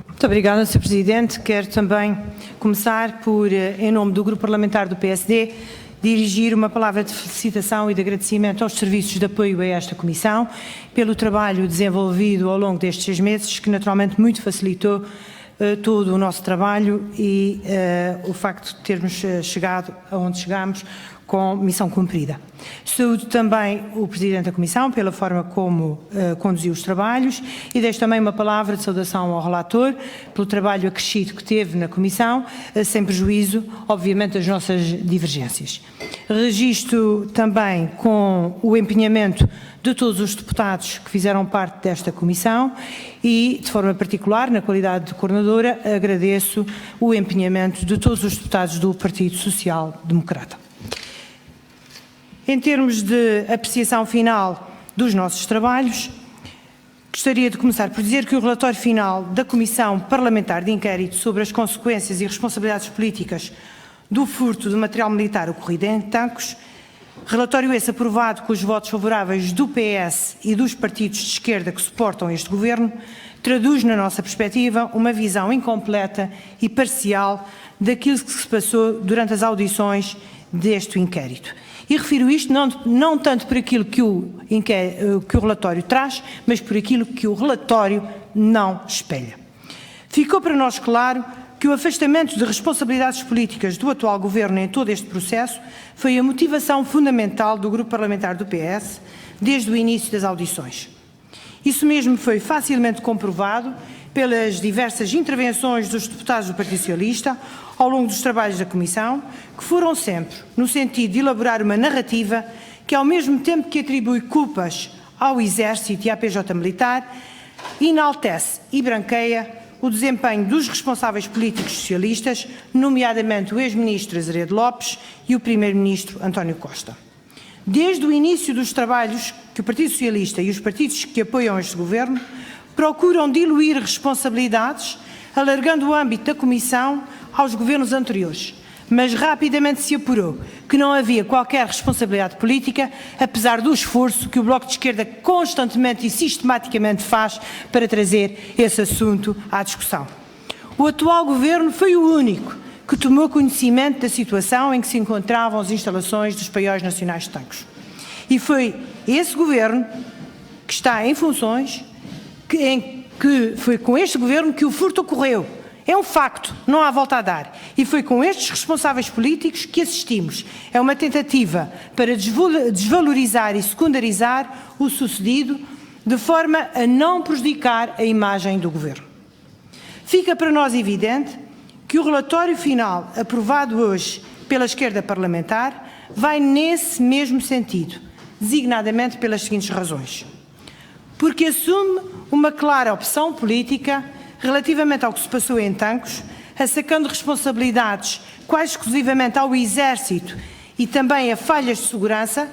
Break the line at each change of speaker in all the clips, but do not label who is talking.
Muito obrigada, Sr. Presidente. Quero também começar por, em nome do Grupo Parlamentar do PSD, dirigir uma palavra de felicitação e de agradecimento aos serviços de apoio a esta Comissão pelo trabalho desenvolvido ao longo destes 6 meses, que naturalmente muito facilitou todo o nosso trabalho e o facto de termos chegado aonde chegámos com missão cumprida. Saúdo também o Presidente da Comissão pela forma como conduziu os trabalhos e deixo também uma palavra de saudação ao relator pelo trabalho acrescido que teve na Comissão, sem prejuízo, obviamente, das nossas divergências. Registro também com o empenhamento de todos os deputados que fizeram parte desta Comissão e, de forma particular, na qualidade de coordenadora, agradeço o empenhamento de todos os deputados do Partido Social Democrata. Em termos de apreciação final dos nossos trabalhos, gostaria de começar por dizer que o relatório final da Comissão Parlamentar de Inquérito sobre as consequências e responsabilidades políticas do furto de material militar ocorrido em Tancos, relatório esse aprovado com os votos favoráveis do PS e dos partidos de esquerda que suportam este Governo, traduz, na nossa perspectiva, uma visão incompleta e parcial daquilo que se passou durante as audições deste inquérito. E refiro isto não tanto por aquilo que o relatório traz, mas por aquilo que o relatório não espelha. Ficou para nós claro que o afastamento de responsabilidades políticas do atual Governo em todo este processo foi a motivação fundamental do Grupo Parlamentar do PS desde o início das audições. Isso mesmo foi facilmente comprovado pelas diversas intervenções dos deputados do Partido Socialista ao longo dos trabalhos da Comissão, que foram sempre no sentido de elaborar uma narrativa que, ao mesmo tempo que atribui culpas ao Exército e à PJ Militar, enaltece e branqueia o desempenho dos responsáveis políticos socialistas, nomeadamente o ex-ministro Azeredo Lopes e o primeiro-ministro António Costa. Desde o início dos trabalhos que o Partido Socialista e os partidos que apoiam este Governo procuram diluir responsabilidades, alargando o âmbito da Comissão aos governos anteriores, mas rapidamente se apurou que não havia qualquer responsabilidade política, apesar do esforço que o Bloco de Esquerda constantemente e sistematicamente faz para trazer esse assunto à discussão. O atual Governo foi o único que tomou conhecimento da situação em que se encontravam as instalações dos paióis nacionais de Tancos. E foi esse Governo que está em funções que foi com este Governo que o furto ocorreu. É um facto, não há volta a dar. E foi com estes responsáveis políticos que assistimos. É uma tentativa para desvalorizar e secundarizar o sucedido, de forma a não prejudicar a imagem do Governo. Fica para nós evidente que o relatório final, aprovado hoje pela esquerda parlamentar, vai nesse mesmo sentido, designadamente pelas seguintes razões. Porque assume uma clara opção política relativamente ao que se passou em Tancos, assacando responsabilidades quase exclusivamente ao Exército e também a falhas de segurança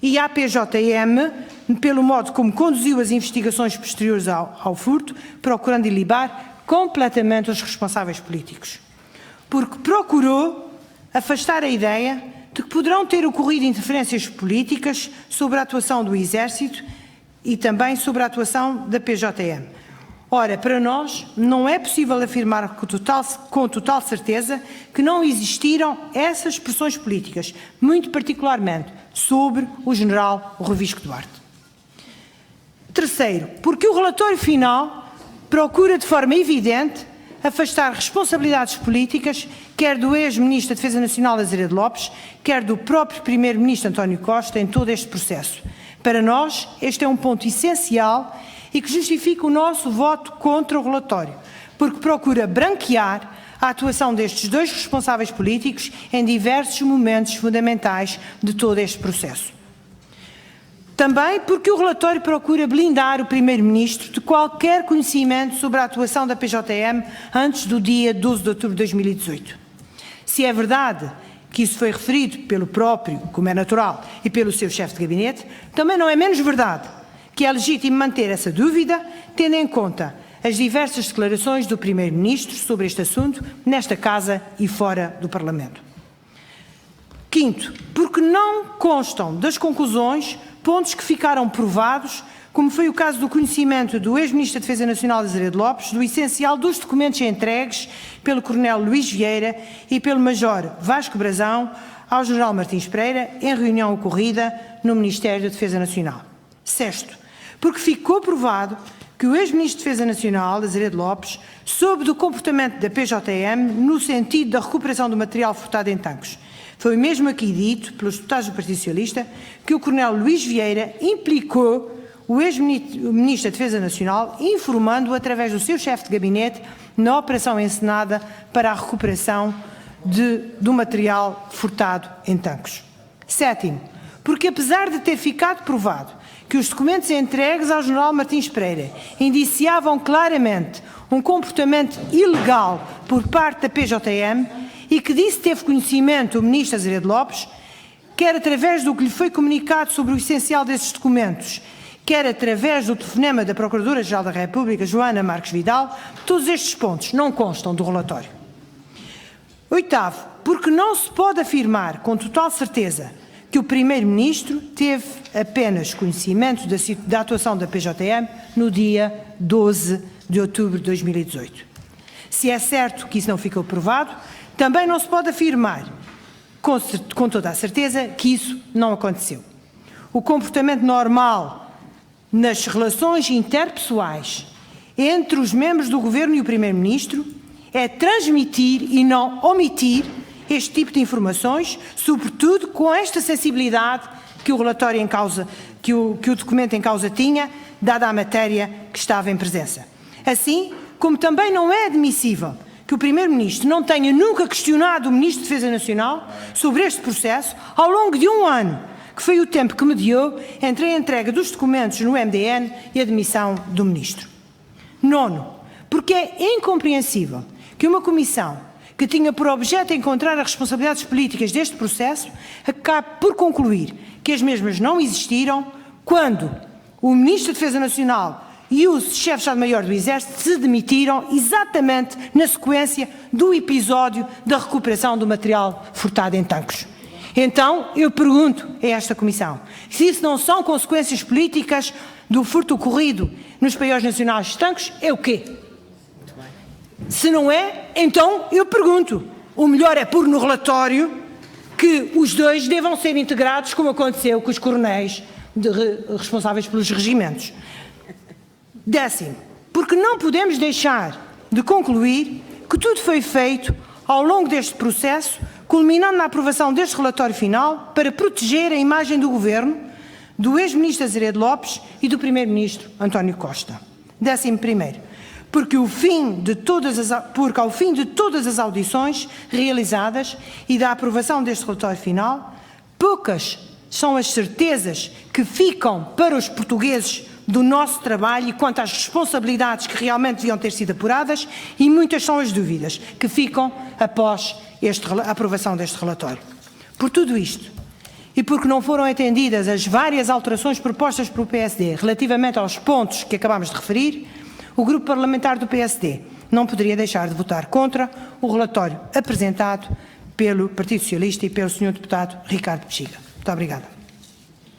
e à PJM, pelo modo como conduziu as investigações posteriores ao furto, procurando ilibar completamente os responsáveis políticos. Porque procurou afastar a ideia de que poderão ter ocorrido interferências políticas sobre a atuação do Exército e também sobre a atuação da PJM. Ora, para nós não é possível afirmar com total certeza que não existiram essas pressões políticas, muito particularmente sobre o general Rui Visco Duarte. Terceiro, porque o relatório final procura de forma evidente afastar responsabilidades políticas, quer do ex-ministro da Defesa Nacional Azeredo Lopes, quer do próprio primeiro-ministro António Costa em todo este processo. Para nós, este é um ponto essencial e que justifica o nosso voto contra o relatório, porque procura branquear a atuação destes dois responsáveis políticos em diversos momentos fundamentais de todo este processo. Também porque o relatório procura blindar o primeiro-ministro de qualquer conhecimento sobre a atuação da PJM antes do dia 12 de outubro de 2018. Se é verdade que isso foi referido pelo próprio, como é natural, e pelo seu chefe de gabinete, também não é menos verdade que é legítimo manter essa dúvida, tendo em conta as diversas declarações do primeiro-ministro sobre este assunto, nesta Casa e fora do Parlamento. Quinto, porque não constam das conclusões pontos que ficaram provados como foi o caso do conhecimento do ex-ministro da Defesa Nacional Azeredo Lopes, do essencial dos documentos entregues pelo Coronel Luís Vieira e pelo Major Vasco Brazão ao General Martins Pereira em reunião ocorrida no Ministério da Defesa Nacional. Sexto, porque ficou provado que o ex-ministro de Defesa Nacional, Azeredo Lopes, soube do comportamento da PJM no sentido da recuperação do material furtado em tanques. Foi mesmo aqui dito, pelos deputados do Partido Socialista, que o Coronel Luís Vieira implicou o ex-ministro da Defesa Nacional, informando-o através do seu chefe de gabinete na operação encenada para a recuperação do material furtado em tanques. Sétimo, porque apesar de ter ficado provado que os documentos entregues ao General Martins Pereira indiciavam claramente um comportamento ilegal por parte da PJM e que disso teve conhecimento o ministro Azeredo Lopes, quer através do que lhe foi comunicado sobre o essencial desses documentos, quer através do telefonema da Procuradora-Geral da República, Joana Marques Vidal, todos estes pontos não constam do relatório. Oitavo, porque não se pode afirmar com total certeza que o Primeiro-Ministro teve apenas conhecimento da atuação da PJM no dia 12 de outubro de 2018. Se é certo que isso não ficou provado, também não se pode afirmar com toda a certeza que isso não aconteceu. O comportamento normal nas relações interpessoais entre os membros do Governo e o Primeiro-Ministro é transmitir e não omitir este tipo de informações, sobretudo com esta sensibilidade que o relatório em causa, que o documento em causa tinha, dada a matéria que estava em presença. Assim, como também não é admissível que o Primeiro-Ministro não tenha nunca questionado o Ministro de Defesa Nacional sobre este processo ao longo de um ano, que foi o tempo que mediou entre a entrega dos documentos no MDN e a demissão do Ministro. Nono, porque é incompreensível que uma comissão que tinha por objeto encontrar as responsabilidades políticas deste processo acabe por concluir que as mesmas não existiram quando o Ministro da Defesa Nacional e o chefe de Estado-Maior do Exército se demitiram exatamente na sequência do episódio da recuperação do material furtado em tanques. Então, eu pergunto a esta Comissão, se isso não são consequências políticas do furto ocorrido nos paióis nacionais de tanques, é o quê? Se não é, então eu pergunto, o melhor é pôr no relatório que os dois devam ser integrados, como aconteceu com os coronéis responsáveis pelos regimentos. Décimo, porque não podemos deixar de concluir que tudo foi feito ao longo deste processo, culminando na aprovação deste relatório final, para proteger a imagem do Governo, do ex-ministro Azeredo Lopes e do Primeiro-Ministro António Costa. 11º, porque ao fim de todas as audições realizadas e da aprovação deste relatório final, poucas são as certezas que ficam para os portugueses do nosso trabalho e quanto às responsabilidades que realmente deviam ter sido apuradas, e muitas são as dúvidas que ficam após a aprovação deste relatório. Por tudo isto, e porque não foram atendidas as várias alterações propostas pelo PSD relativamente aos pontos que acabámos de referir, o Grupo Parlamentar do PSD não poderia deixar de votar contra o relatório apresentado pelo Partido Socialista e pelo Sr. Deputado Ricardo Bexiga. Muito obrigada.